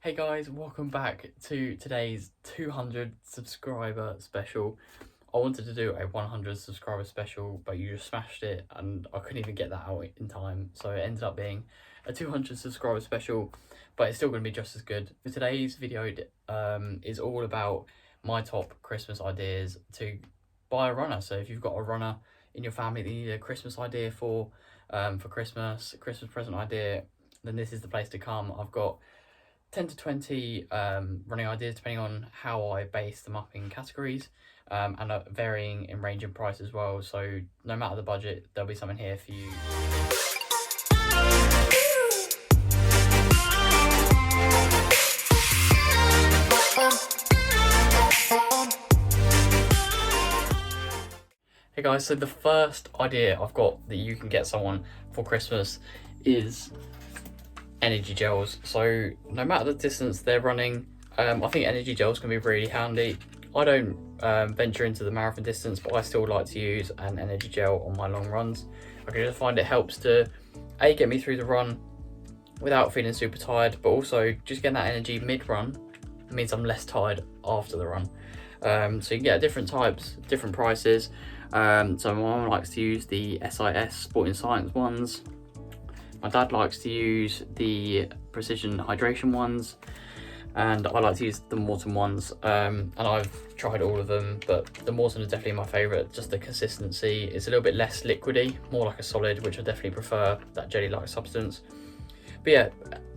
Hey guys, welcome back to today's 200 subscriber special. I wanted to do a 100 subscriber special, but you just smashed it and I couldn't even get that out in time. So it ended up being a 200 subscriber special, but it's still going to be just as good. Today's video is all about my top Christmas ideas to buy a runner. So if you've got a runner in your family that you need a Christmas idea for Christmas present idea, then this is the place to come. I've got 10 to 20 running ideas depending on how I base them up in categories, and varying in range and price as well. So no matter the budget, there'll be something here for you. Hey guys, so the first idea I've got that you can get someone for Christmas is energy gels. So no matter the distance they're running, I think energy gels can be really handy. I don't venture into the marathon distance, but I still like to use an energy gel on my long runs. I can just find it helps to get me through the run without feeling super tired, but also just getting that energy mid-run means I'm less tired after the run. So you can get different types, different prices. So my mum likes to use the SIS Sporting Science ones. My dad likes to use the Precision Hydration ones, and I like to use the Morton ones. And I've tried all of them, but the Morton is definitely my favourite. Just the consistency, it's a little bit less liquidy, more like a solid, which I definitely prefer that jelly-like substance. But yeah,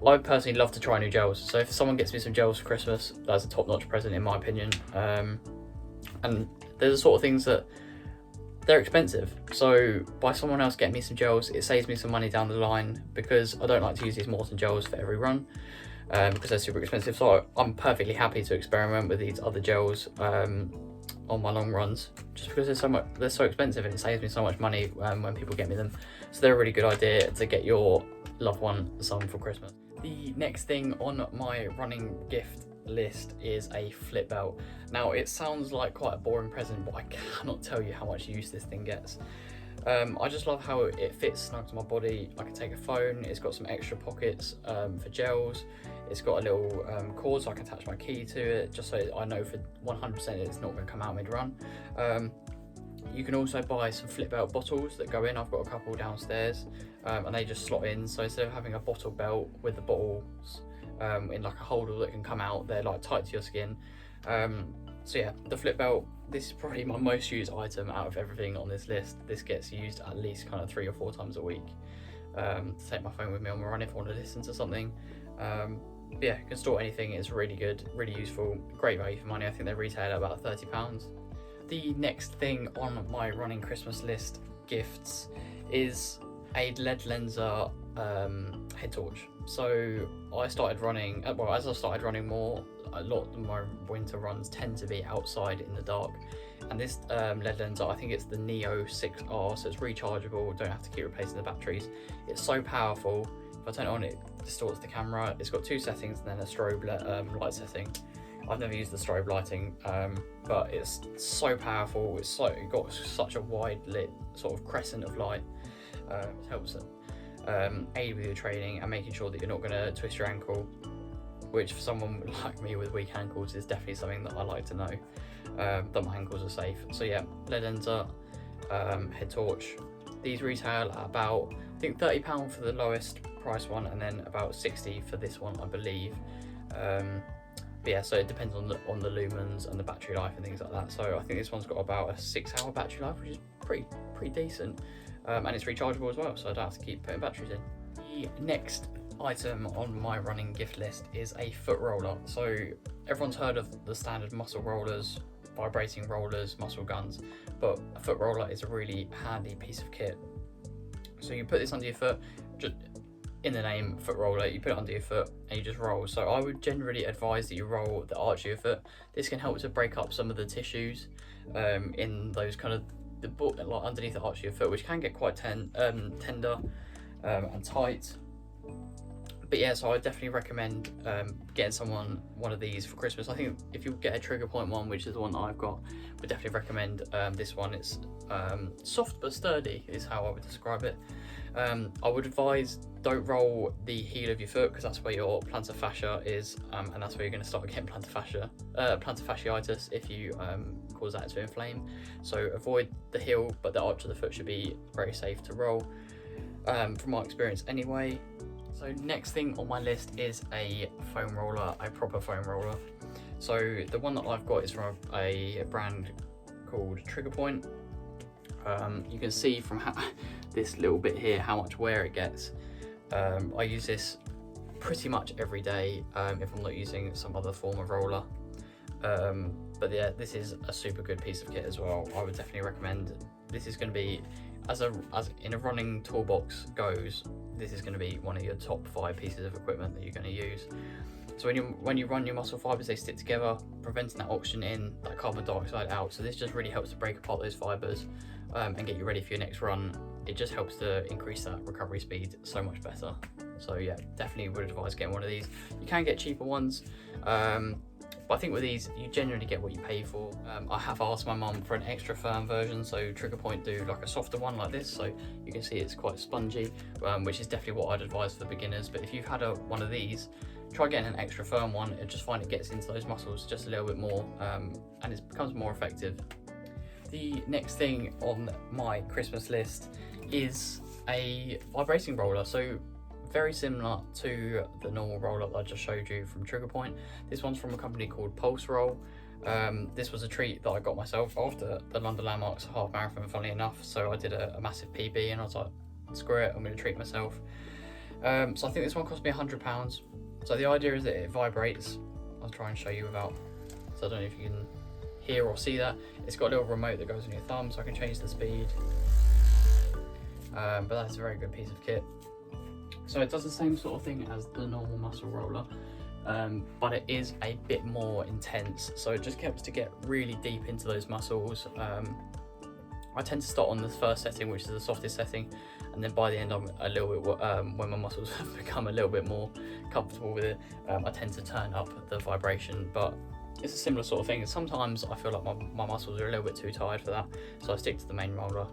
I personally love to try new gels. So if someone gets me some gels for Christmas, that's a top-notch present in my opinion. And there's the sort of things that they're expensive, so by someone else getting me some gels, it saves me some money down the line, because I don't like to use these Morton gels for every run, because they're super expensive. So I'm perfectly happy to experiment with these other gels on my long runs, just because they're so expensive, and it saves me so much money when people get me them. So they're a really good idea to get your loved one some for Christmas. The next thing on my running gift list is a flip belt. Now it sounds like quite a boring present, but I cannot tell you how much use this thing gets. I just love how it fits snug to my body. I can take a phone, it's got some extra pockets for gels, it's got a little cord so I can attach my key to it, just so I know for 100% it's not going to come out mid-run. You can also buy some flip belt bottles that go in. I've got a couple downstairs, and they just slot in, so instead of having a bottle belt with the bottles in like a holder that can come out, they're like tight to your skin. So yeah, the flip belt, this is probably my most used item out of everything on this list. This gets used at least kind of 3 or 4 times a week, to take my phone with me on my run if I want to listen to something. But yeah, you can store anything. It's really good, really useful, great value for money. I think they retail at about £30. The next thing on my running Christmas list gifts is a LED lenser head torch. So I started running, as I started running more, a lot of my winter runs tend to be outside in the dark, and this LED lenser, I think it's the Neo 6R, so it's rechargeable, don't have to keep replacing the batteries. It's so powerful. If I turn it on, it distorts the camera. It's got 2 settings and then a strobe light setting. I've never used the strobe lighting, but it's so powerful. It's got such a wide lit sort of crescent of light. It helps aid with your training and making sure that you're not going to twist your ankle, which for someone like me with weak ankles is definitely something that I like to know, that my ankles are safe. So yeah, LED lenser, head torch. These retail at about, I think £30 for the lowest price one, and then about 60 for this one, I believe. But yeah, so it depends on the lumens and the battery life and things like that. So I think this one's got about a 6-hour battery life, which is pretty decent. And it's rechargeable as well, so I don't have to keep putting batteries in. The next item on my running gift list is a foot roller. So everyone's heard of the standard muscle rollers, vibrating rollers, muscle guns, but a foot roller is a really handy piece of kit. So you put this under your foot, just in the name foot roller, you put it under your foot and you just roll. So I would generally advise that you roll the arch of your foot. This can help to break up some of the tissues in those kind of like underneath the arch of your foot, which can get quite tender and tight. But yeah, so I definitely recommend getting someone one of these for Christmas. I think if you get a trigger point one, which is the one that I've got, I would definitely recommend this one. It's soft but sturdy is how I would describe it. I would advise don't roll the heel of your foot, because that's where your plantar fascia is, and that's where you're going to start getting plantar fasciitis if you cause that to inflame. So avoid the heel, but the arch of the foot should be very safe to roll, from my experience anyway. So next thing on my list is a foam roller, a proper foam roller. So the one that I've got is from a brand called Trigger Point. You can see from this little bit here how much wear it gets. I use this pretty much every day if I'm not using some other form of roller. But yeah, this is a super good piece of kit as well. I would definitely recommend. This is going to be, as in a running toolbox goes, this is going to be one of your top 5 pieces of equipment that you're going to use. So when you run, your muscle fibers, they stick together, preventing that oxygen in, that carbon dioxide out. So this just really helps to break apart those fibers and get you ready for your next run. It just helps to increase that recovery speed so much better. So yeah, definitely would advise getting one of these. You can get cheaper ones, but I think with these, you generally get what you pay for. I have asked my mum for an extra firm version, so Trigger Point do like a softer one like this, so you can see it's quite spongy, which is definitely what I'd advise for beginners. But if you've had one of these, try getting an extra firm one and just find it gets into those muscles just a little bit more, and it becomes more effective. The next thing on my Christmas list is a vibrating roller. So very similar to the normal roller that I just showed you from Trigger Point. This one's from a company called Pulse Roll. This was a treat that I got myself after the London Landmarks half marathon, funnily enough. So I did a massive PB and I was like, screw it, I'm going to treat myself. So I think this one cost me £100. So the idea is that it vibrates. I'll try and show you without, so I don't know if you can hear or see that. It's got a little remote that goes on your thumb, so I can change the speed. But that's a very good piece of kit. So it does the same sort of thing as the normal muscle roller, but it is a bit more intense. So it just helps to get really deep into those muscles. I tend to start on the first setting, which is the softest setting, and then by the end I'm a little bit, when my muscles have become a little bit more comfortable with it, I tend to turn up the vibration. But it's a similar sort of thing. Sometimes I feel like my muscles are a little bit too tired for that, so I stick to the main roller.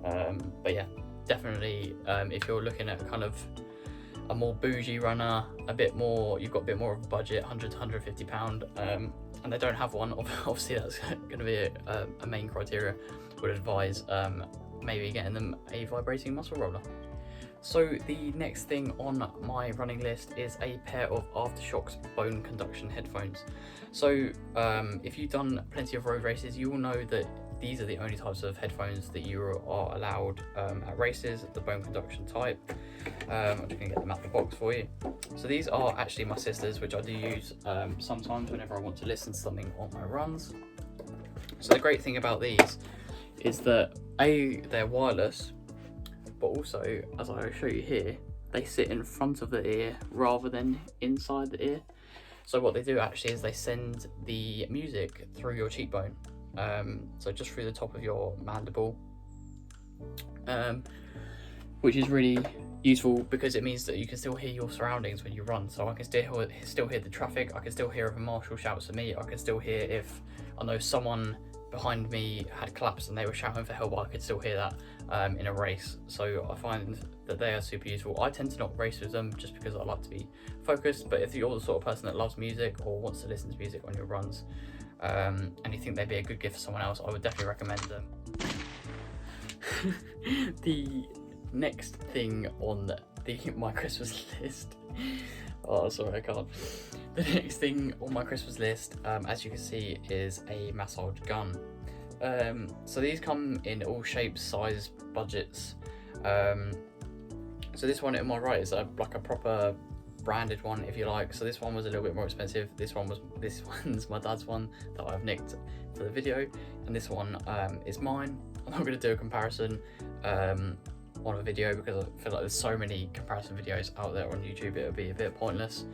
But yeah, definitely if you're looking at kind of a more bougie runner, you've got a bit more of a budget, £100 to £150, and they don't have one, obviously that's going to be a main criteria, would advise maybe getting them a vibrating muscle roller. So the next thing on my running list is a pair of Aftershok's bone conduction headphones. So if you've done plenty of road races, you will know that these are the only types of headphones that you are allowed at races, the bone conduction type. I'm just going to get them out the box for you. So these are actually my sister's, which I do use sometimes whenever I want to listen to something on my runs. So the great thing about these is that they're wireless, but also, as I'll show you here, they sit in front of the ear rather than inside the ear. So what they do actually is they send the music through your cheekbone, so just through the top of your mandible, which is really useful because it means that you can still hear your surroundings when you run. So I can still hear the traffic, I can still hear if a marshal shouts at me, I can still hear if I know someone behind me had collapsed and they were shouting for help, I could still hear that in a race. So I find that they are super useful. I tend to not race with them just because I like to be focused, but if you're the sort of person that loves music or wants to listen to music on your runs, and you think they'd be a good gift for someone else, I would definitely recommend them. The next thing on my Christmas list, oh sorry I can't. The next thing on my Christmas list, as you can see, is a massage gun. So these come in all shapes, size, budgets. So this one on my right is like a proper branded one, if you like. So this one was a little bit more expensive. This one's my dad's one that I've nicked for the video, and this one is mine. I'm not going to do a comparison on a video because I feel like there's so many comparison videos out there on YouTube, it would be a bit pointless.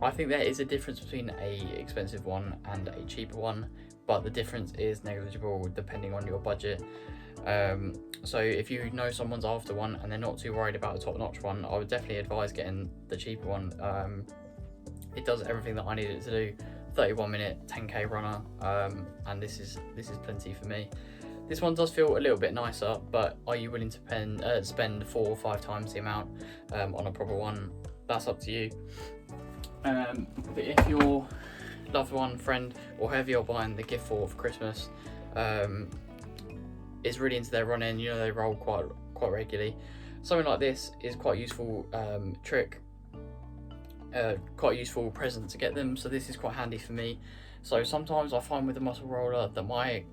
I think there is a difference between a expensive one and a cheaper one, but the difference is negligible depending on your budget. So if you know someone's after one and they're not too worried about a top-notch one, I would definitely advise getting the cheaper one. It does everything that I need it to do. 31-minute 10k runner, and this is plenty for me. This one does feel a little bit nicer, but are you willing to spend 4 or 5 times the amount on a proper one? That's up to you. But if your loved one, friend, or whoever you're buying the gift for Christmas is really into their running, you know they roll quite regularly, something like this is quite a useful trick, quite a useful present to get them. So this is quite handy for me. So sometimes I find with the muscle roller that my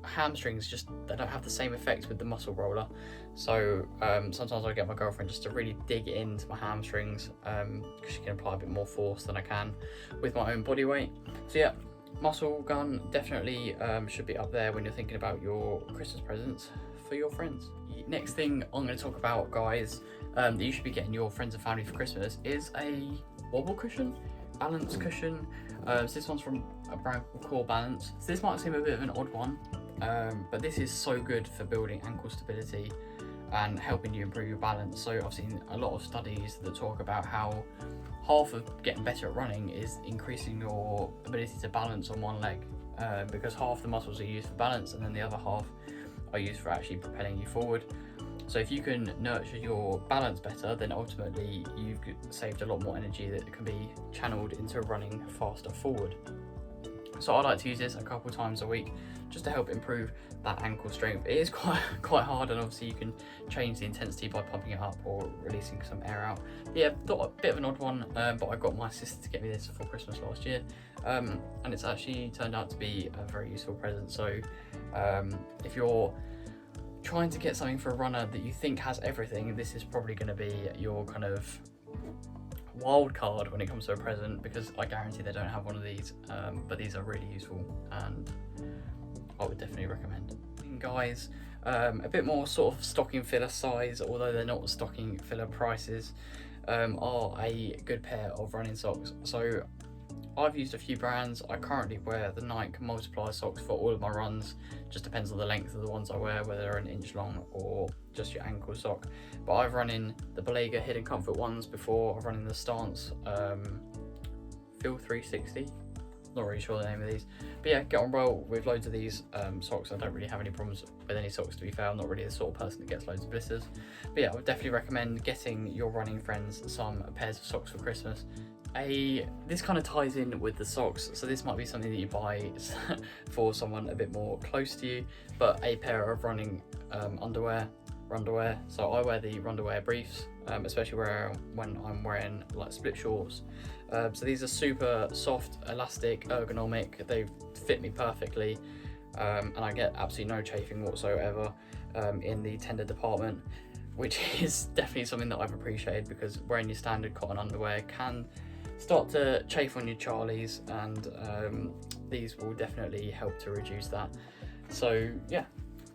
hamstrings they don't have the same effect with the muscle roller. So sometimes I get my girlfriend just to really dig into my hamstrings, because she can apply a bit more force than I can with my own body weight. So yeah, muscle gun definitely should be up there when you're thinking about your Christmas presents for your friends. Next thing I'm going to talk about, guys, that you should be getting your friends and family for Christmas is a wobble cushion, balance cushion. So this one's from a brand called Core Balance. So this might seem a bit of an odd one, but this is so good for building ankle stability and helping you improve your balance. So I've seen a lot of studies that talk about how half of getting better at running is increasing your ability to balance on one leg, because half the muscles are used for balance and then the other half are used for actually propelling you forward. So if you can nurture your balance better, then ultimately you've saved a lot more energy that can be channeled into running faster forward. So I like to use this a couple times a week just to help improve that ankle strength. It is quite hard, and obviously you can change the intensity by pumping it up or releasing some air out. But yeah, thought a bit of an odd one, but I got my sister to get me this for Christmas last year, and it's actually turned out to be a very useful present. So if you're trying to get something for a runner that you think has everything, this is probably going to be your kind of wild card when it comes to a present, because I guarantee they don't have one of these, but these are really useful and I would definitely recommend. Guys, a bit more sort of stocking filler size, although they're not stocking filler prices, are a good pair of running socks. So I've used a few brands. I currently wear the Nike multiplier socks for all of my runs. Just depends on the length of the ones I wear, whether they're an inch long or just your ankle sock. But I've run in the Belega Hidden Comfort ones before. I've run in the Stance Feel 360. Not really sure the name of these. But yeah, get on well with loads of these socks. I don't really have any problems with any socks, to be fair. I'm not really the sort of person that gets loads of blisters. But yeah, I would definitely recommend getting your running friends some pairs of socks for Christmas. This kind of ties in with the socks, so this might be something that you buy for someone a bit more close to you, but a pair of running underwear. So I wear the runderwear briefs, especially when I'm wearing like split shorts. So these are super soft, elastic, ergonomic. They fit me perfectly, and I get absolutely no chafing whatsoever in the tender department, which is definitely something that I've appreciated, because wearing your standard cotton underwear can start to chafe on your Charlies, and these will definitely help to reduce that. So yeah,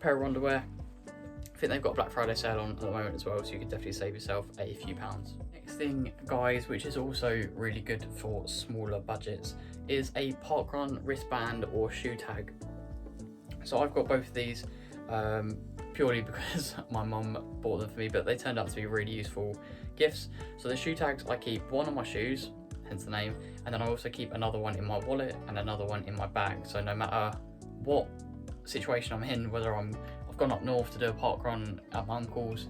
pair of underwear. I think they've got a Black Friday sale on at the moment as well, so you can definitely save yourself a few pounds. Next thing, guys, which is also really good for smaller budgets, is a parkrun wristband or shoe tag. So I've got both of these purely because my mum bought them for me, but they turned out to be really useful gifts. So the shoe tags, I keep one on my shoes, hence the name, and then I also keep another one in my wallet and another one in my bag. So no matter what situation I'm in, whether I've gone up north to do a park run at my uncle's,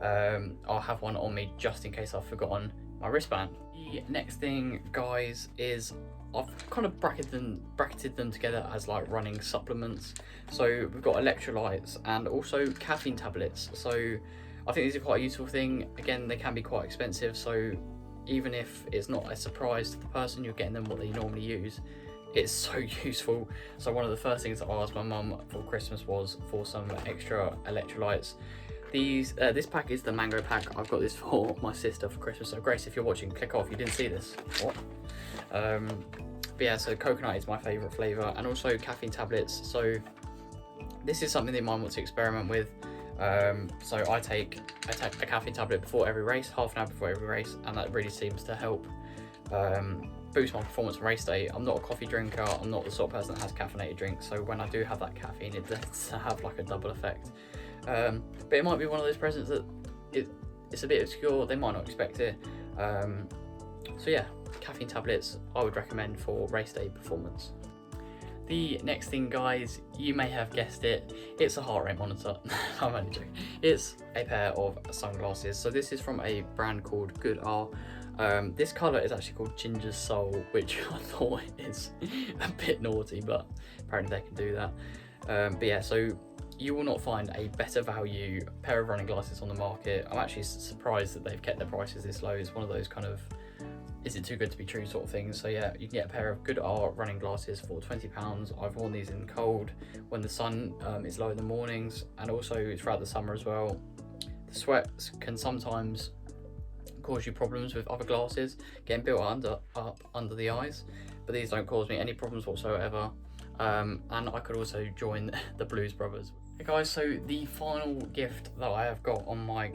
I'll have one on me just in case I've forgotten my wristband. The next thing, guys, is I've kind of bracketed them together as like running supplements. So we've got electrolytes and also caffeine tablets. So I think these are quite a useful thing. Again, they can be quite expensive, so even if it's not a surprise to the person you're getting them what they normally use, it's so useful. So one of the first things that I asked my mum for Christmas was for some extra electrolytes. This pack is the mango pack. I've got this for my sister for Christmas. So Grace, if you're watching, click off. You didn't see this. What? But yeah, so coconut is my favourite flavour, and also caffeine tablets. So this is something that mine wants to experiment with. So I take a caffeine tablet before every race, half an hour before every race, and that really seems to help boost my performance on race day. I'm not a coffee drinker, I'm not the sort of person that has caffeinated drinks, so when I do have that caffeine, it does have like a double effect. But it might be one of those presents that it's a bit obscure, they might not expect it. So yeah, caffeine tablets I would recommend for race day performance. The next thing, guys, you may have guessed it, it's a heart rate monitor. I'm only joking. It's a pair of sunglasses. So this is from a brand called Good R. This colour is actually called Ginger Soul, which I thought is a bit naughty, but apparently they can do that. But yeah, so you will not find a better value pair of running glasses on the market. I'm actually surprised that they've kept their prices this low. It's one of those kind of, is it too good to be true sort of things. So yeah, you can get a pair of Good R running glasses for £20. I've worn these in cold when the sun is low in the mornings, and also throughout the summer as well. The sweat can sometimes cause you problems with other glasses getting built up under the eyes, but these don't cause me any problems whatsoever. And I could also join the Blues Brothers. Hey guys, so the final gift that I have got on my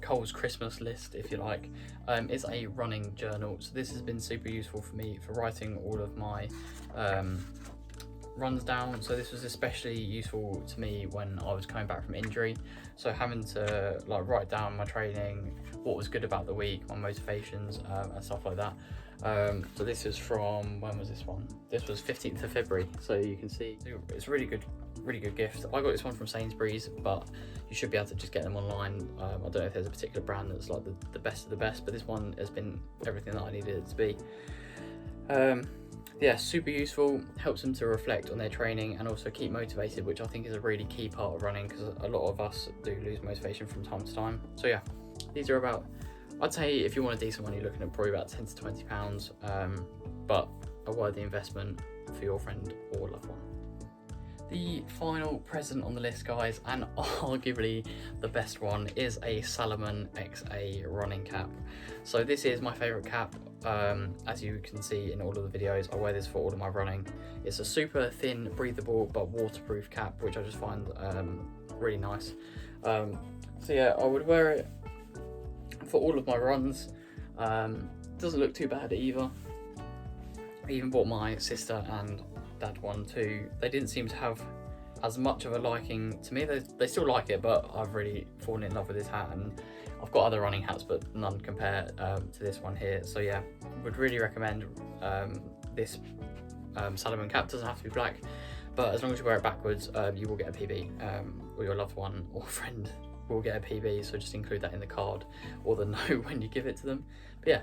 Coles Christmas list, if you like, is a running journal. So this has been super useful for me for writing all of my runs down. So this was especially useful to me when I was coming back from injury. So having to like write down my training, what was good about the week, my motivations, and stuff like that. So this is from, when was this one? This was 15th of February. So you can see it's a really good gift. I got this one from Sainsbury's, but you should be able to just get them online. I don't know if there's a particular brand that's like the best of the best, but this one has been everything that I needed it to be. Yeah, super useful, helps them to reflect on their training and also keep motivated, which I think is a really key part of running, because a lot of us do lose motivation from time to time. So yeah, these are about, I'd say if you want a decent one, you're looking at probably about £10 to £20, but a worthy investment for your friend or loved one. The final present on the list, guys, and arguably the best one, is a Salomon XA running cap. So this is my favourite cap. As you can see in all of the videos, I wear this for all of my running. It's a super thin, breathable, but waterproof cap, which I just find really nice. So yeah, I would wear it for all of my runs. Doesn't look too bad either. I even bought my sister and dad one too. They didn't seem to have as much of a liking to me. They still like it, but I've really fallen in love with this hat, and I've got other running hats, but none compare to this one here. So yeah, would really recommend this Salomon cap. Doesn't have to be black, but as long as you wear it backwards, you will get a PB, or your loved one or friend will get a PB, so just include that in the card or the note when you give it to them. But yeah,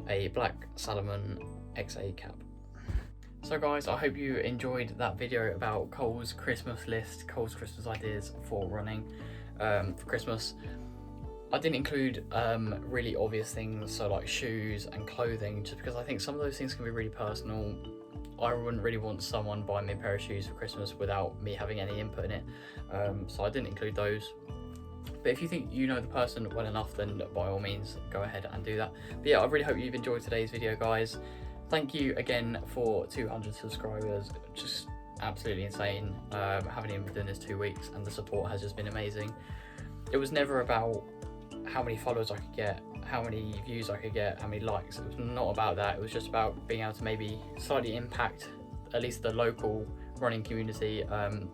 a black Salomon XA cap. So guys, I hope you enjoyed that video about Coles Christmas list, Coles Christmas ideas for running for Christmas. I didn't include really obvious things, so like shoes and clothing, just because I think some of those things can be really personal. I wouldn't really want someone buying me a pair of shoes for Christmas without me having any input in it, so I didn't include those. But if you think you know the person well enough, then by all means go ahead and do that. But yeah, I really hope you've enjoyed today's video, guys. Thank you again for 200 subscribers, just absolutely insane. Haven't even been doing this 2 weeks and the support has just been amazing. It was never about how many followers I could get, how many views I could get, how many likes. It was not about that. It was just about being able to maybe slightly impact at least the local running community,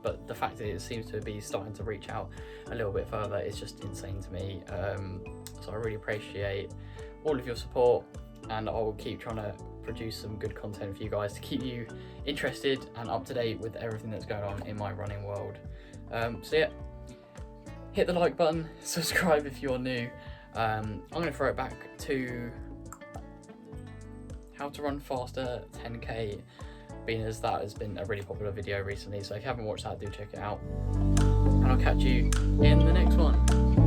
but the fact that it seems to be starting to reach out a little bit further is just insane to me. So I really appreciate all of your support, and I will keep trying to produce some good content for you guys to keep you interested and up to date with everything that's going on in my running world. So yeah, hit the like button, subscribe if you're new. I'm going to throw it back to how to run faster 10k, being as that has been a really popular video recently, so if you haven't watched that, do check it out, and I'll catch you in the next one.